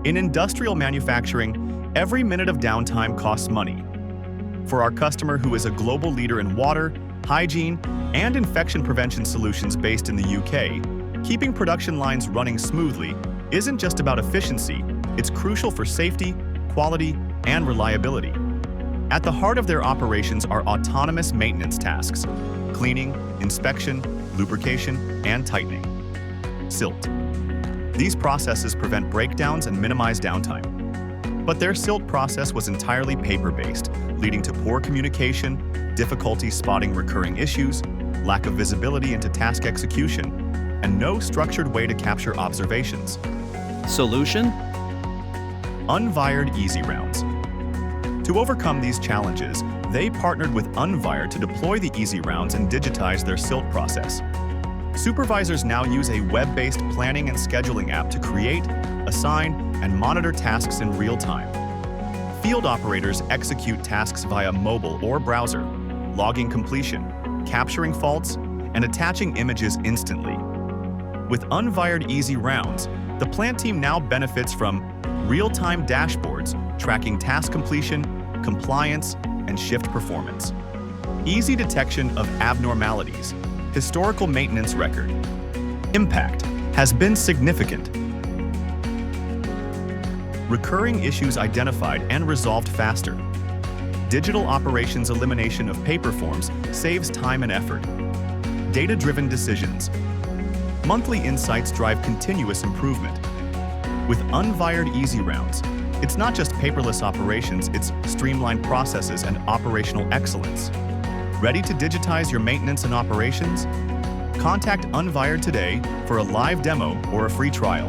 In industrial manufacturing, every minute of downtime costs money. For our customer who is a global leader in water, hygiene, and infection prevention solutions based in the UK, keeping production lines running smoothly isn't just about efficiency, it's crucial for safety, quality, and reliability. At the heart of their operations are autonomous maintenance tasks: cleaning, inspection, lubrication, and tightening. CILT. These processes prevent breakdowns and minimize downtime. But their CILT process was entirely paper-based, leading to poor communication, difficulty spotting recurring issues, lack of visibility into task execution, and no structured way to capture observations. Solution? Unvired Easy Rounds. To overcome these challenges, they partnered with Unvired to deploy the Easy Rounds and digitize their CILT process. Supervisors now use a web-based planning and scheduling app to create, assign, and monitor tasks in real time. Field operators execute tasks via mobile or browser, logging completion, capturing faults, and attaching images instantly. With Unvired Easy Rounds, the plant team now benefits from real-time dashboards tracking task completion, compliance, and shift performance. Easy detection of abnormalities. Historical maintenance record. Impact has been significant. Recurring issues identified and resolved faster. Digital operations elimination of paper forms saves time and effort. Data-driven decisions. Monthly insights drive continuous improvement. With Unvired Easy Rounds, it's not just paperless operations, it's streamlined processes and operational excellence. Ready to digitize your maintenance and operations? Contact Unvired today for a live demo or a free trial.